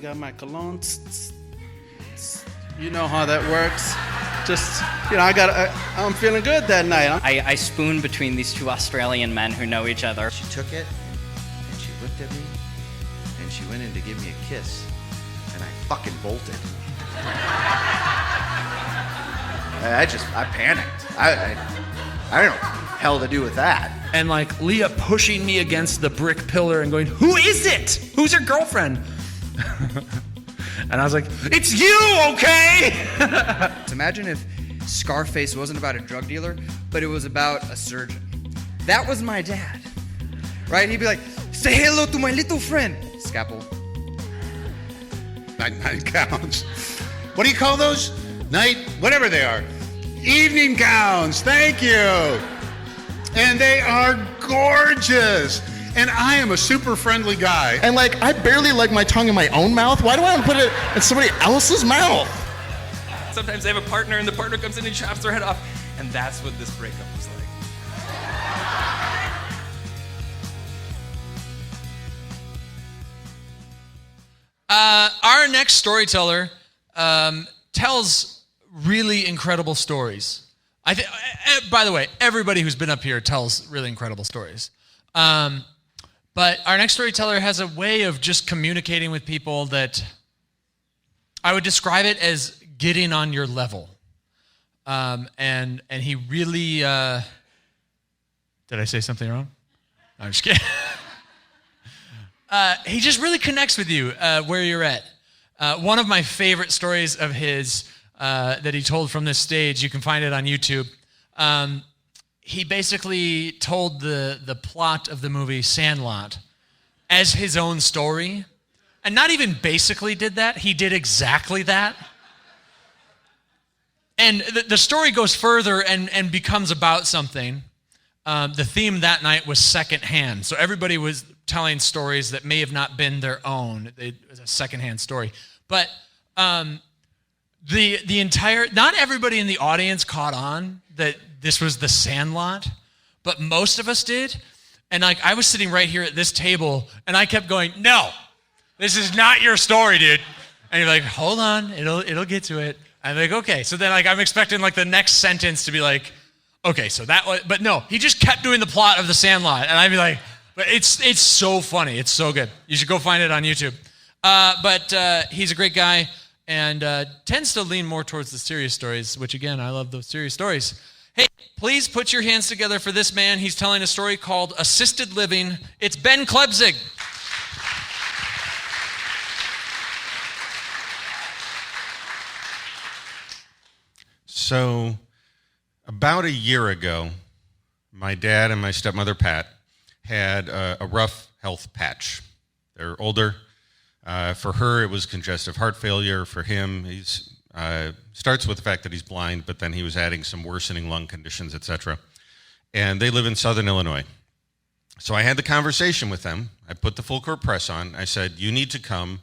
Got my cologne. You know how that works. Just, I'm feeling good that night. I spoon between these two Australian men who know each other. She took it, and she looked at me, and she went in to give me a kiss, and I fucking bolted. I panicked. I don't know what the hell to do with that. And like Leah pushing me against the brick pillar and going, "Who is it? Who's your girlfriend?" And I was like, "It's you, okay?" Imagine if Scarface wasn't about a drug dealer, but it was about a surgeon. That was my dad, right? He'd be like, "Say hello to my little friend." Scalpel. Night gowns. What do you call those? Whatever they are. Evening gowns, thank you. And they are gorgeous. And I am a super friendly guy. And like, I barely like my tongue in my own mouth. Why do I want to put it in somebody else's mouth? Sometimes they have a partner and the partner comes in and chops their head off. And that's what this breakup was like. Our next storyteller tells really incredible stories. By the way, everybody who's been up here tells really incredible stories. But our next storyteller has a way of just communicating with people that I would describe it as getting on your level. And he really... did I say something wrong? No, I'm just kidding. He just really connects with you where you're at. One of my favorite stories of his that he told from this stage, you can find it on YouTube. He basically told the plot of the movie Sandlot as his own story. And not even basically did that, he did exactly that. And the story goes further and becomes about something. The theme that night was secondhand. So everybody was telling stories that may have not been their own. It was a secondhand story. But the entire, not everybody in the audience caught on that this was the Sandlot, but most of us did. And like, I was sitting right here at this table, and I kept going, "No, this is not your story, dude." And you're like, "Hold on, it'll get to it." I'm like, "Okay." So then like, I'm expecting like the next sentence to be like, "Okay, so that was," but no, he just kept doing the plot of the Sandlot. And I'd be like, but it's so funny. It's so good. You should go find it on YouTube. But he's a great guy and tends to lean more towards the serious stories, which again, I love those serious stories. Hey, please put your hands together for this man. He's telling a story called Assisted Living. It's Ben Klepzig. So, about a year ago, my dad and my stepmother, Pat, had a rough health patch. They're older. For her, it was congestive heart failure. For him, he's starts with the fact that he's blind, but then he was adding some worsening lung conditions, etc. And they live in Southern Illinois. So I had the conversation with them. I put the full court press on. I said, "You need to come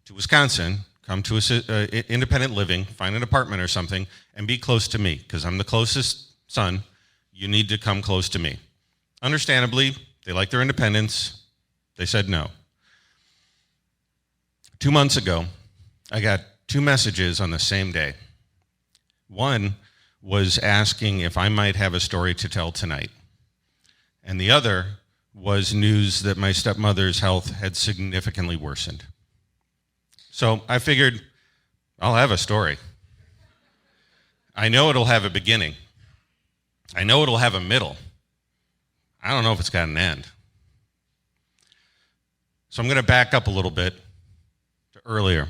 to Wisconsin, come to independent living, find an apartment or something, and be close to me, because I'm the closest son. You need to come close to me." Understandably, they like their independence. They said no. 2 months ago, I got 2 messages on the same day. One was asking if I might have a story to tell tonight. And the other was news that my stepmother's health had significantly worsened. So I figured I'll have a story. I know it'll have a beginning. I know it'll have a middle. I don't know if it's got an end. So I'm going to back up a little bit to earlier.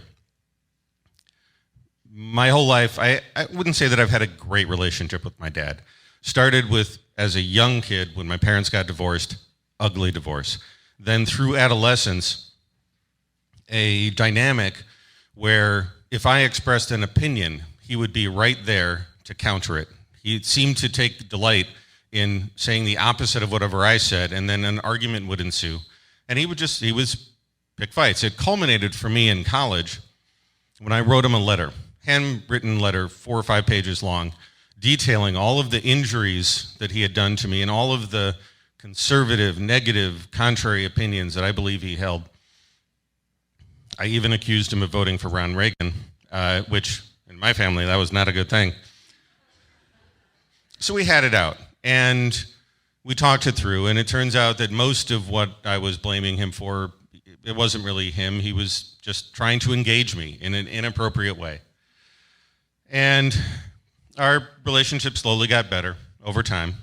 My whole life, I wouldn't say that I've had a great relationship with my dad. Started with, as a young kid, when my parents got divorced, ugly divorce. Then through adolescence, a dynamic where if I expressed an opinion, he would be right there to counter it. He seemed to take delight in saying the opposite of whatever I said, and then an argument would ensue. And he was pick fights. It culminated for me in college when I wrote him a letter, handwritten letter, 4 or 5 pages long, detailing all of the injuries that he had done to me and all of the conservative, negative, contrary opinions that I believe he held. I even accused him of voting for Ron Reagan, which in my family, that was not a good thing. So we had it out, and we talked it through, and it turns out that most of what I was blaming him for, it wasn't really him. He was just trying to engage me in an inappropriate way. And our relationship slowly got better over time,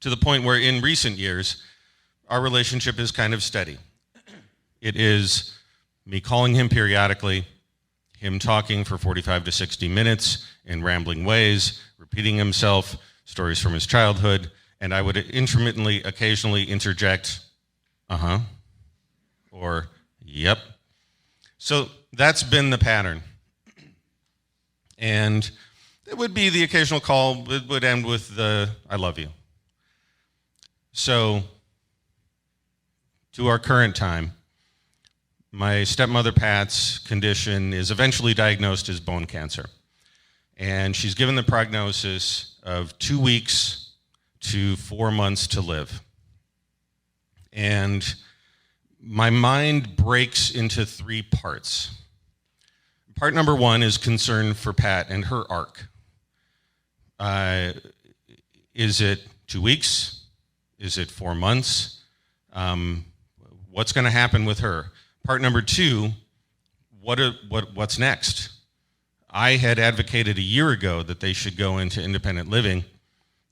to the point where in recent years, our relationship is kind of steady. It is me calling him periodically, him talking for 45 to 60 minutes in rambling ways, repeating himself, stories from his childhood, and I would intermittently, occasionally interject, uh-huh, or yep. So that's been the pattern. And it would be the occasional call, it would end with the, I love you. So, to our current time, my stepmother Pat's condition is eventually diagnosed as bone cancer. And she's given the prognosis of 2 weeks to 4 months to live. And my mind breaks into 3 parts. Part number 1 is concern for Pat and her arc. Is it 2 weeks? Is it 4 months? What's going to happen with her? Part number 2, what's next? I had advocated a year ago that they should go into independent living.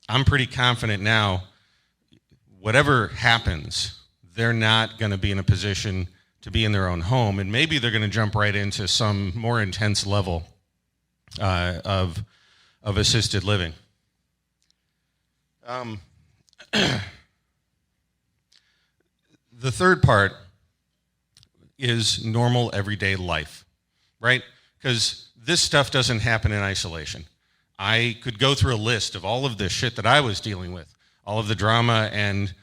I'm pretty confident now, whatever happens, they're not going to be in a position to be in their own home, and maybe they're going to jump right into some more intense level of assisted living. The third part is normal everyday life, right? Because this stuff doesn't happen in isolation. I could go through a list of all of the shit that I was dealing with, all of the drama and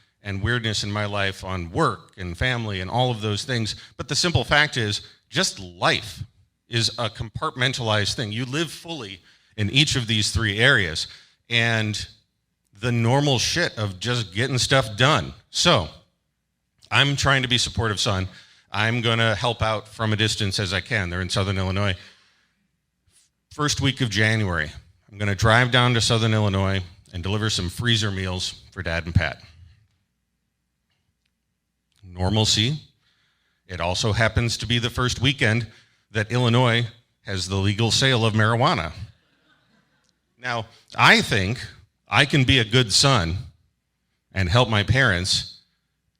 weirdness in my life on work and family and all of those things. But the simple fact is, just life is a compartmentalized thing. You live fully in each of these 3 areas. And the normal shit of just getting stuff done. So, I'm trying to be supportive son. I'm going to help out from a distance as I can. They're in Southern Illinois. First week of January, I'm going to drive down to Southern Illinois and deliver some freezer meals for Dad and Pat. Normalcy. It also happens to be the first weekend that Illinois has the legal sale of marijuana. Now, I think I can be a good son and help my parents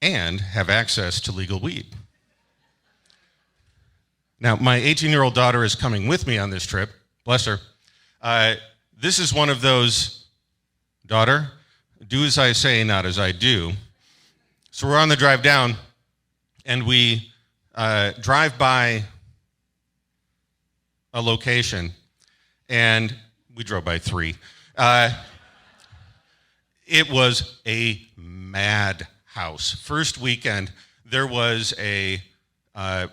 and have access to legal weed. Now, my 18-year-old daughter is coming with me on this trip. Bless her. This is one of those, daughter, do as I say, not as I do. So we're on the drive down, and we drive by a location, and we drove by 3. It was a mad house. First weekend, there was a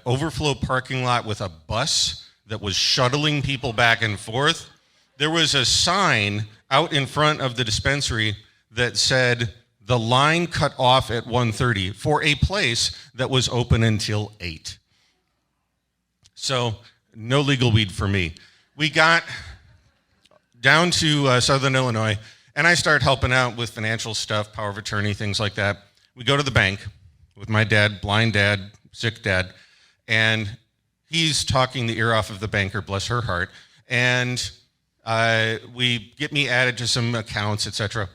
overflow parking lot with a bus that was shuttling people back and forth. There was a sign out in front of the dispensary that said, the line cut off at 1:30 for a place that was open until 8. So, no legal weed for me. We got down to Southern Illinois, and I start helping out with financial stuff, power of attorney, things like that. We go to the bank with my dad, blind dad, sick dad, and he's talking the ear off of the banker, bless her heart, and we get me added to some accounts, etc.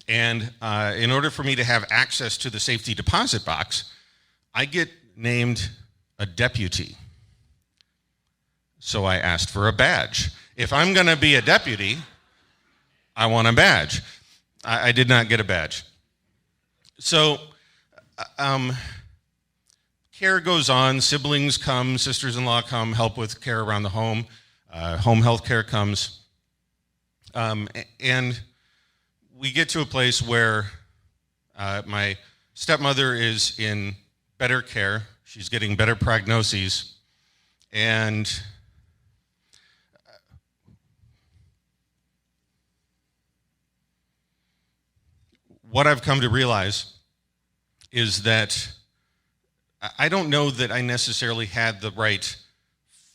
And in order for me to have access to the safety deposit box, I get named a deputy. So I asked for a badge. If I'm going to be a deputy, I want a badge. I did not get a badge. So care goes on. Siblings come, sisters-in-law come, help with care around the home. Home health care comes. And we get to a place where my stepmother is in better care. She's getting better prognoses. And what I've come to realize is that I don't know that I necessarily had the right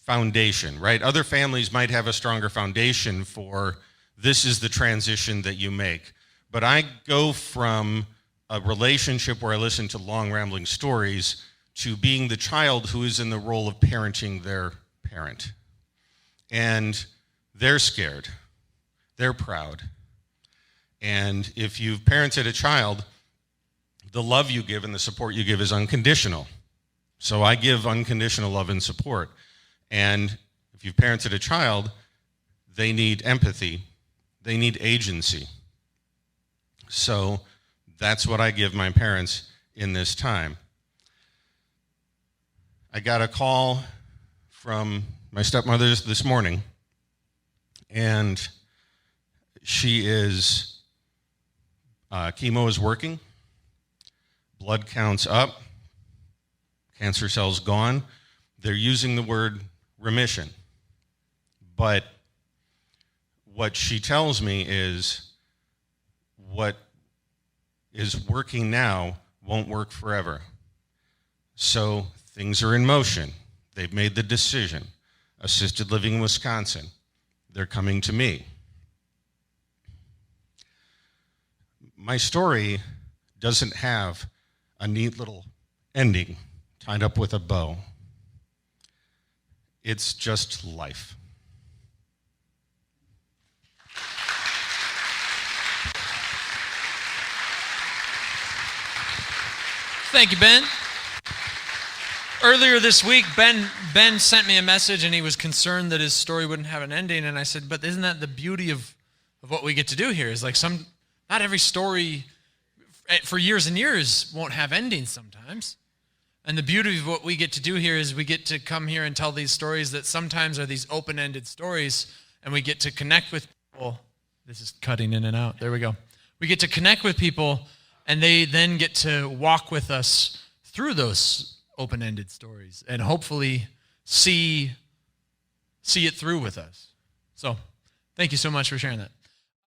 foundation, right? Other families might have a stronger foundation for this is the transition that you make. But I go from a relationship where I listen to long rambling stories to being the child who is in the role of parenting their parent. And they're scared. They're proud. And if you've parented a child, the love you give and the support you give is unconditional. So I give unconditional love and support. And if you've parented a child, they need empathy. They need agency. So that's what I give my parents in this time. I got a call from my stepmother this morning, and she is, chemo is working, blood counts up, cancer cells gone. They're using the word remission. But what she tells me is what is working now won't work forever. So things are in motion. They've made the decision. Assisted living in Wisconsin. They're coming to me. My story doesn't have a neat little ending tied up with a bow. It's just life. Thank you, Ben. Earlier this week, Ben sent me a message, and he was concerned that his story wouldn't have an ending. And I said, but isn't that the beauty of what we get to do here? Is like not every story for years and years won't have endings sometimes. And the beauty of what we get to do here is we get to come here and tell these stories that sometimes are these open-ended stories, and we get to connect with people. This is cutting in and out. There we go. We get to connect with people, and they then get to walk with us through those open-ended stories and hopefully see it through with us. So thank you so much for sharing that.